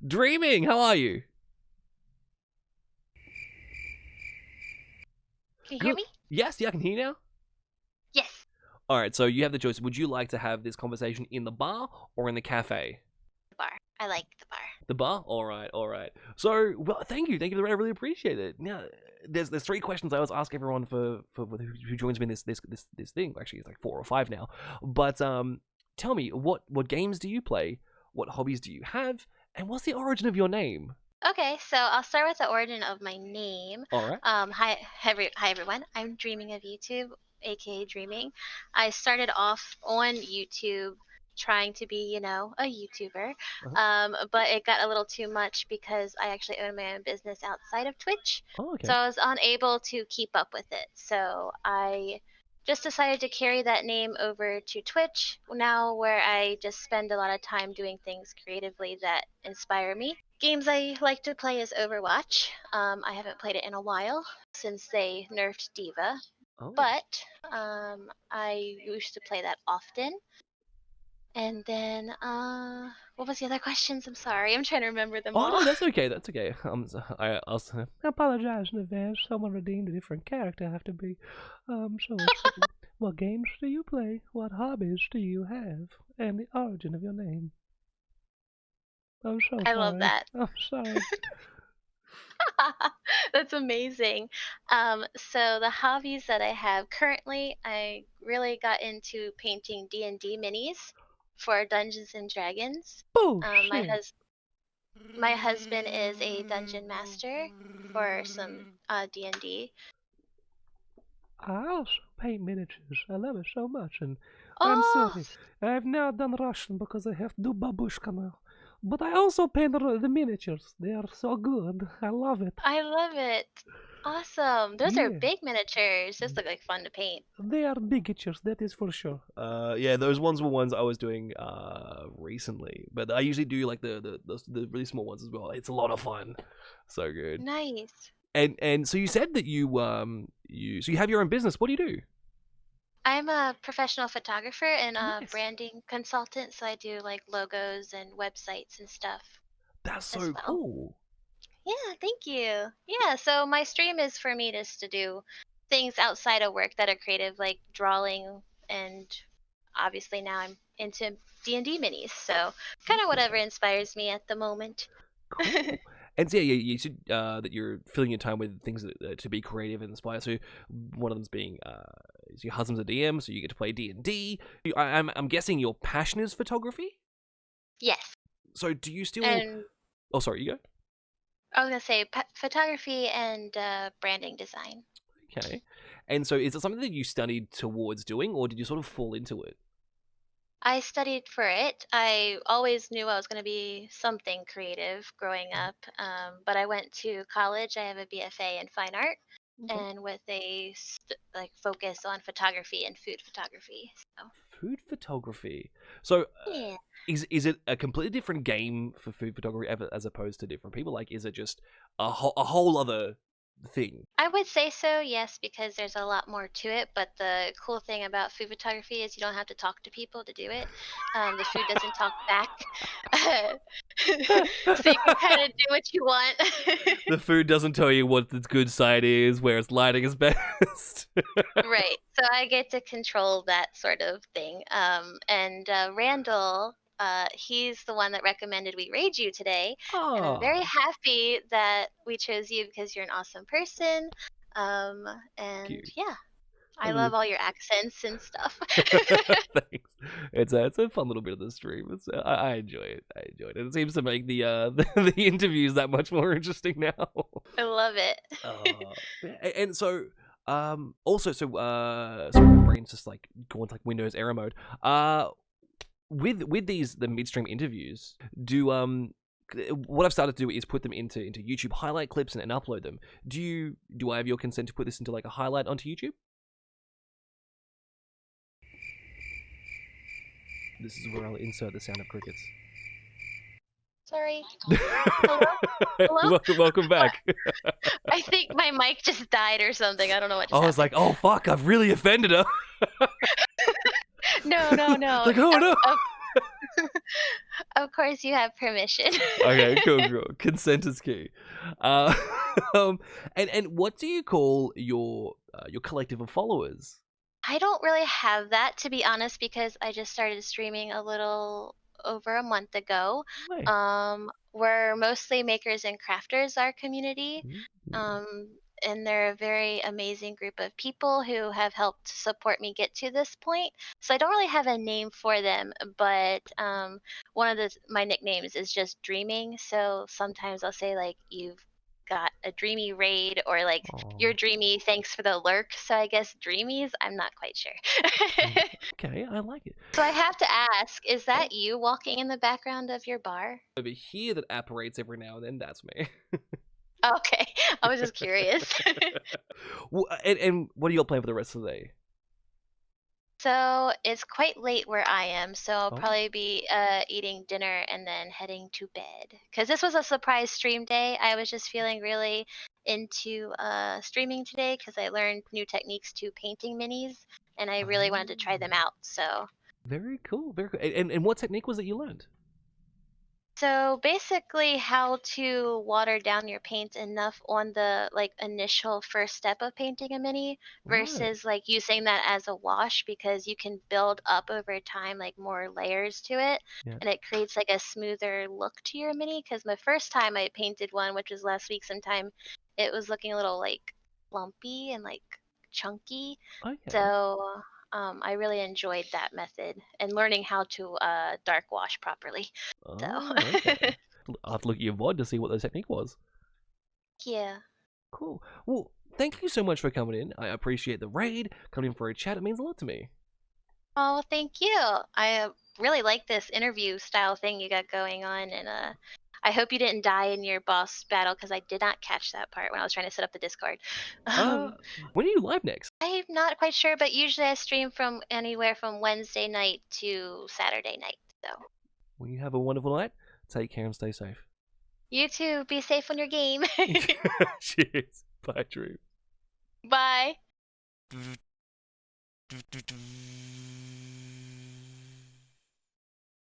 Dreaming, how are you? Can you hear Good. me? Yes, yeah, I can hear you now. Yes. All right, so you have the choice. Would you like to have this conversation in the bar or in the cafe? The bar. I like the bar. The bar? All right, all right. So, well, thank you. I really appreciate it. Now, there's three questions I always ask everyone for who joins me in this thing. Actually, it's like 4 or 5 now. But tell me, what games do you play? What hobbies do you have? And what's the origin of your name? Okay, so I'll start with the origin of my name. All right. Hi everyone. I'm Dreaming of YouTube, aka Dreaming. I started off on YouTube trying to be, a YouTuber. But it got a little too much because I actually own my own business outside of Twitch. Oh, okay. So I was unable to keep up with it. So I just decided to carry that name over to Twitch now, where I just spend a lot of time doing things creatively that inspire me. Games I like to play is Overwatch. I haven't played it in a while since they nerfed Diva, Oh. but I used to play that often. And then, what was the other questions? I'm sorry, I'm trying to remember them all. Oh, no, that's okay. That's okay. I apologize in advance. Someone redeemed a different character. I have to be. What games do you play? What hobbies do you have? And the origin of your name. I'm so sorry. I love that. I'm sorry. That's amazing. So the hobbies that I have currently, I really got into painting D&D minis for Dungeons and Dragons. Oh, My husband is a dungeon master for some D&D. I also paint miniatures. I love it so much, and Oh, I'm sorry. I've now done Russian because I have to do babushka now. But I also paint the miniatures. They are so good. I love it. I love it. Awesome. Those are Yeah. big miniatures. Those look like fun to paint. They are miniatures, that is for sure. Yeah, those ones were ones I was doing recently, but I usually do like the really small ones as well. It's a lot of fun, so good. Nice. And so you said that you have your own business. What do you do? I'm a professional photographer and a Nice. branding consultant, so I do like logos and websites and stuff. That's so as well. cool. Yeah, thank you. Yeah, so my stream is for me just to do things outside of work that are creative, like drawing, and obviously now I'm into D&D minis, so kind of whatever inspires me at the moment. Cool. And so, yeah, you said that you're filling your time with things to be creative and inspire. So one of them's being is your husband's a DM, so you get to play D&D. I'm guessing your passion is photography. Yes. So do you still? And Oh, sorry, you go. I was gonna say photography and branding design. Okay. And so is it something that you studied towards doing, or did you sort of fall into it? I studied for it. I always knew I was going to be something creative growing up, but I went to college. I have a BFA in fine art, Okay. and with a focus on photography and food photography. So Food photography. So yeah. is it a completely different game for food photography as opposed to different people? Like, is it just a whole other thing? I would say so, yes, because there's a lot more to it. But the cool thing about food photography is you don't have to talk to people to do it. The food doesn't talk back, so you can kind of do what you want. The food doesn't tell you what its good side is, where its lighting is best. Right. So I get to control that sort of thing. And Randall, he's the one that recommended we raid you today. And I'm very happy that we chose you because you're an awesome person. And Cute. yeah, I love all your accents and stuff. Thanks. It's a fun little bit of the stream. I enjoy it. I enjoy it. It seems to make the the interviews that much more interesting now. I love it. And so also so my brain's just like going to like Windows error mode. With the midstream interviews, what I've started to do is put them into YouTube highlight clips and upload them. Do I have your consent to put this into like a highlight onto YouTube? This is where I'll insert the sound of crickets. Sorry. Hello? Hello? Welcome back. I think my mic just died or something. I don't know what just I was like, oh fuck, I've really offended her. No, no, no. Like, oh no. Of course, you have permission. Okay, cool. Consent is key. Uh, and what do you call your collective of followers? I don't really have that, to be honest, because I just started streaming a little over a month ago. Hey. We're mostly makers and crafters, our community. Mm. Um, and they're a very amazing group of people who have helped support me get to this point. So I don't really have a name for them, but one of my nicknames is just Dreaming. So sometimes I'll say like, you've got a dreamy raid, or like, you're Aw. dreamy, thanks for the lurk. So I guess Dreamies, I'm not quite sure. Okay, I like it. So I have to ask, is that you walking in the background of your bar? Over here that apparates every now and then, that's me. Okay, I was just curious. Well, and what do y'all plan for the rest of the day? So it's quite late where I am, so I'll Oh. probably be eating dinner and then heading to bed. Because this was a surprise stream day. I was just feeling really into streaming today because I learned new techniques to painting minis, and I really wanted to try them out. So Very cool, very cool. And what technique was it you learned? So basically, how to water down your paint enough on the like initial first step of painting a mini Right. versus like using that as a wash, because you can build up over time like more layers to it, Yeah. and it creates like a smoother look to your mini. Because my first time I painted one, which was last week sometime, it was looking a little like lumpy and like chunky. Okay. So I really enjoyed that method and learning how to dark wash properly. So Oh, okay. I'll have to look at your VOD to see what the technique was. yeah. Cool. Well, thank you so much for coming in. I appreciate the raid. Coming in for a chat, it means a lot to me. Oh, thank you. I really like this interview style thing you got going on, and I hope you didn't die in your boss battle, because I did not catch that part when I was trying to set up the Discord. When are you live next? I'm not quite sure, but usually I stream from anywhere from Wednesday night to Saturday night. So Well, you have a wonderful night. Take care and stay safe. you too. Be safe on your game. Cheers. Bye, Drew. Bye.